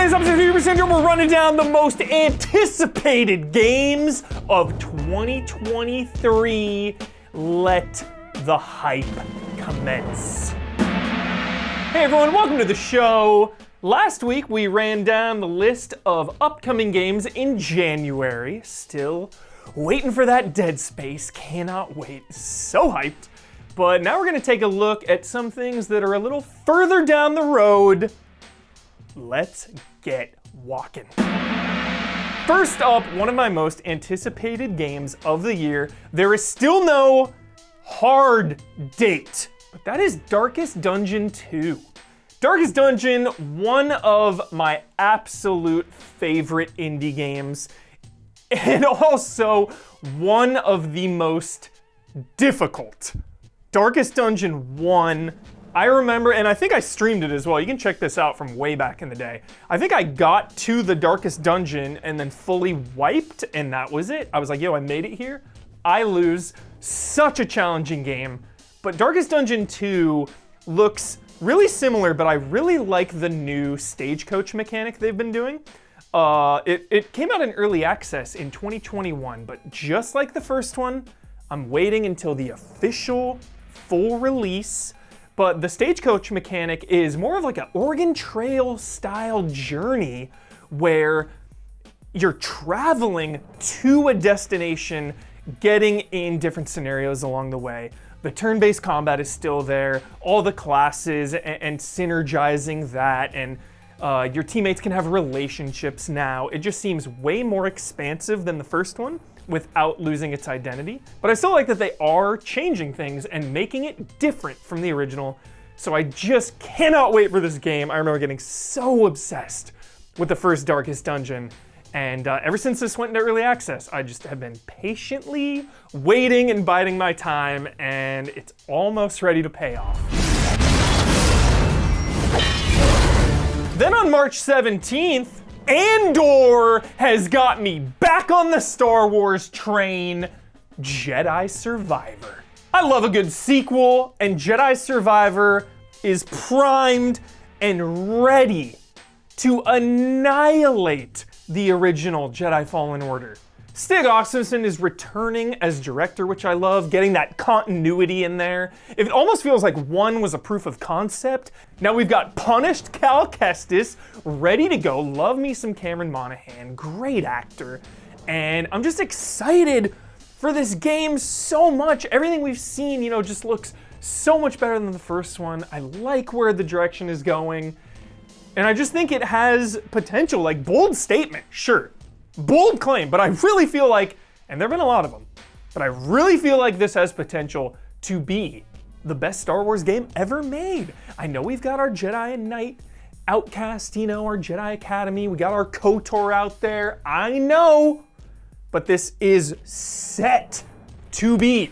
today's episode of Huber Syndrome, we're running down the most anticipated games of 2023. Let the hype commence. Hey everyone, welcome to the show. Last week we ran down the list of upcoming games in January. Still waiting for that Dead Space, cannot wait, so hyped. But now we're gonna take a look at some things that are a little further down the road. Let's get walking. First up, one of my most anticipated games of the year. There is still no hard date, but that is Darkest Dungeon 2. Darkest Dungeon, one of my absolute favorite indie games, and also one of the most difficult. Darkest Dungeon 1, I remember, and I think I streamed it as well. You can check this out from way back in the day. I think I got to the Darkest Dungeon and then fully wiped, and that was it. I was like, yo, I made it here. I lose. Such a challenging game. But Darkest Dungeon 2 looks really similar, but I really like the new stagecoach mechanic they've been doing. It came out in early access in 2021, but just like the first one, I'm waiting until the official full release. But the stagecoach mechanic is more of like an Oregon Trail style journey where you're traveling to a destination, getting in different scenarios along the way. The turn-based combat is still there, all the classes and synergizing that, and your teammates can have relationships now. It just seems way more expansive than the first one without losing its identity. But I still like that they are changing things and making it different from the original. So I just cannot wait for this game. I remember getting so obsessed with the first Darkest Dungeon. And ever since this went into early access, I just have been patiently waiting and biding my time, and it's almost ready to pay off. Then on March 17th, Andor has got me back on the Star Wars train, Jedi Survivor. I love a good sequel, and Jedi Survivor is primed and ready to annihilate the original Jedi Fallen Order. Stig Oxenson is returning as director, which I love, getting that continuity in there. It almost feels like one was a proof of concept. Now we've got Punished Cal Kestis ready to go. Love me some Cameron Monaghan, great actor. And I'm just excited for this game so much. Everything we've seen, just looks so much better than the first one. I like where the direction is going. And I just think it has potential, like bold statement, sure. Bold claim, but I really feel like, and there've been a lot of them, but I really feel like this has potential to be the best Star Wars game ever made. I know we've got our Jedi Knight Outcast, our Jedi Academy, we got our KOTOR out there, I know, but this is set to be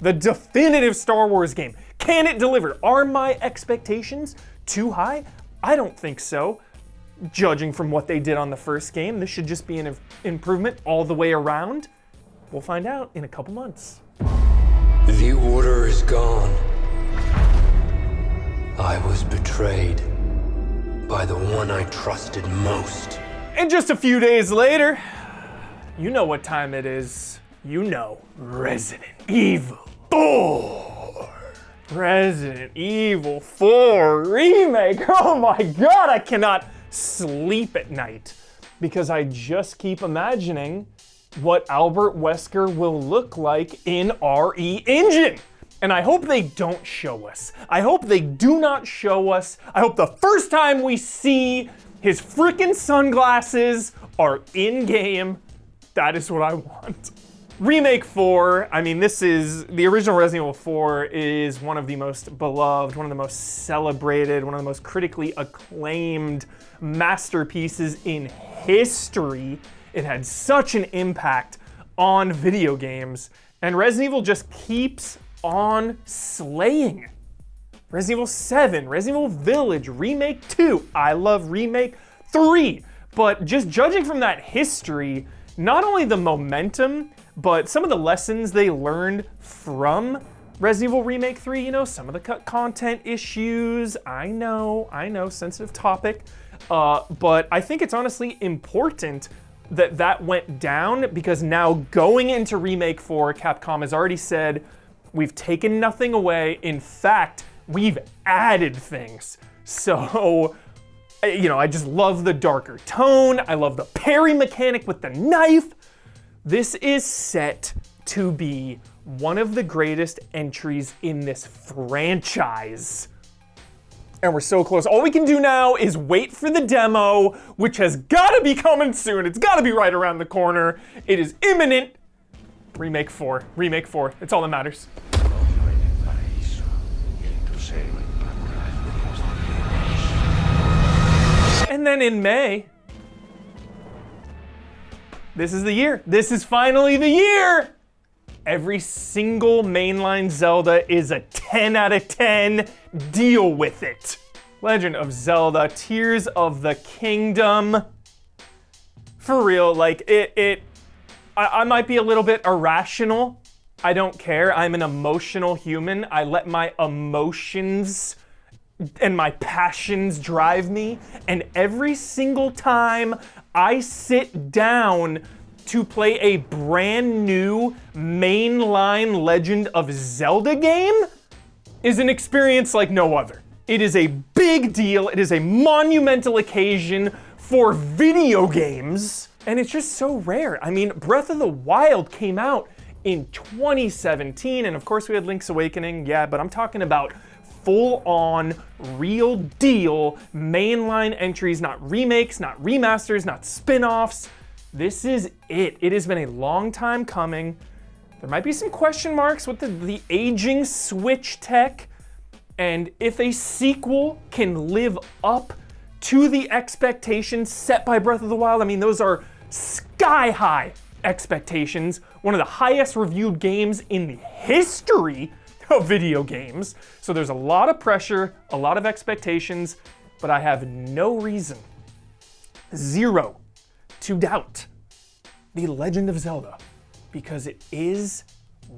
the definitive Star Wars game. Can it deliver? Are my expectations too high? I don't think so. Judging from what they did on the first game, this should just be an improvement all the way around. We'll find out in a couple months. The order is gone. I was betrayed by the one I trusted most. And just a few days later, you know what time it is. Resident Evil 4. Resident Evil 4 Remake. Oh my God, I cannot sleep at night because I just keep imagining what Albert Wesker will look like in RE Engine. And I hope they don't show us. I hope they do not show us. I hope the first time we see his freaking sunglasses are in game. That is what I want. Remake 4, this is, the original Resident Evil 4 is one of the most beloved, one of the most celebrated, one of the most critically acclaimed masterpieces in history. It had such an impact on video games, and Resident Evil just keeps on slaying. Resident Evil 7, Resident Evil Village, Remake 2, I love Remake 3, but just judging from that history, not only the momentum, but some of the lessons they learned from Resident Evil Remake 3, some of the content issues, I know, sensitive topic, But I think it's honestly important that that went down, because now going into Remake 4, Capcom has already said, we've taken nothing away. In fact, we've added things. So, I just love the darker tone. I love the parry mechanic with the knife. This is set to be one of the greatest entries in this franchise. And we're so close. All we can do now is wait for the demo, which has got to be coming soon. It's got to be right around the corner. It is imminent. Remake 4. Remake 4. It's all that matters. And then in May, this is the year. This is finally the year. Every single mainline Zelda is a 10 out of 10. Deal with it. Legend of Zelda, Tears of the Kingdom. For real, like I might be a little bit irrational. I don't care. I'm an emotional human. I let my emotions and my passions drive me. And every single time I sit down to play a brand new mainline Legend of Zelda game is an experience like no other. It is a big deal. It is a monumental occasion for video games. And it's just so rare. I mean, Breath of the Wild came out in 2017. And of course we had Link's Awakening. Yeah, but I'm talking about full-on, real deal mainline entries, not remakes, not remasters, not spin-offs. This is it. It has been a long time coming. There might be some question marks with the aging Switch tech, and if a sequel can live up to the expectations set by Breath of the Wild, I mean, those are sky-high expectations. One of the highest reviewed games in the history of video games. So there's a lot of pressure, a lot of expectations, but I have no reason, zero, to doubt The Legend of Zelda, because it is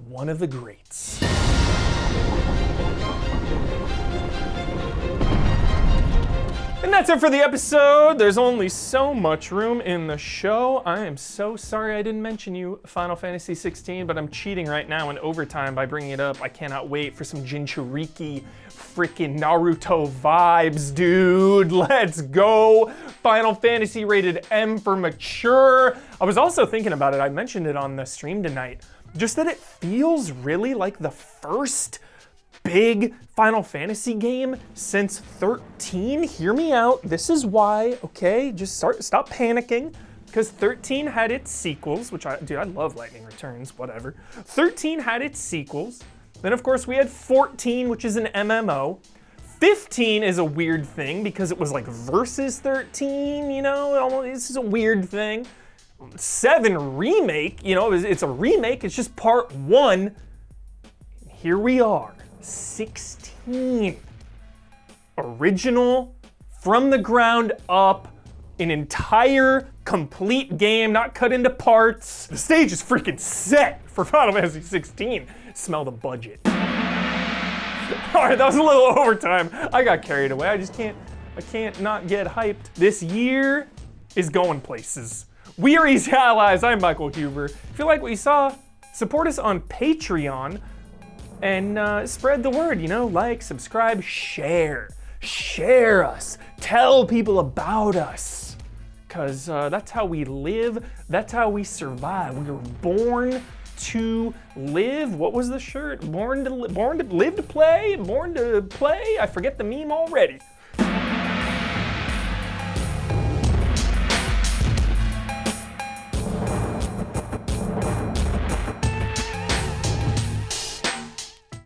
one of the greats. And that's it for the episode. There's only so much room in the show. I am so sorry I didn't mention you Final Fantasy 16, but I'm cheating right now in overtime by bringing it up. I cannot wait for some Jinchuriki freaking Naruto vibes, dude. Let's go. Final Fantasy rated M for mature. I was also thinking about it. I mentioned it on the stream tonight. Just that it feels really like the first big Final Fantasy game since 13. Hear me out. This is why, okay? Just stop panicking. Because 13 had its sequels, which I love Lightning Returns, whatever. 13 had its sequels. Then of course we had 14, which is an MMO. 15 is a weird thing because it was like versus 13, this is a weird thing. 7 remake, it's a remake, it's just part 1. Here we are. 16. Original, from the ground up, an entire complete game, not cut into parts. The stage is freaking set for Final Fantasy 16. Smell the budget. All right, that was a little overtime. I got carried away. I can't not get hyped. This year is going places. We are Easy Allies. I'm Michael Huber. If you like what you saw, support us on Patreon. And spread the word, like, subscribe, share. Share us. Tell people about us. Because that's how we live. That's how we survive. We were born to live. What was the shirt? Born to live to play? Born to play? I forget the meme already.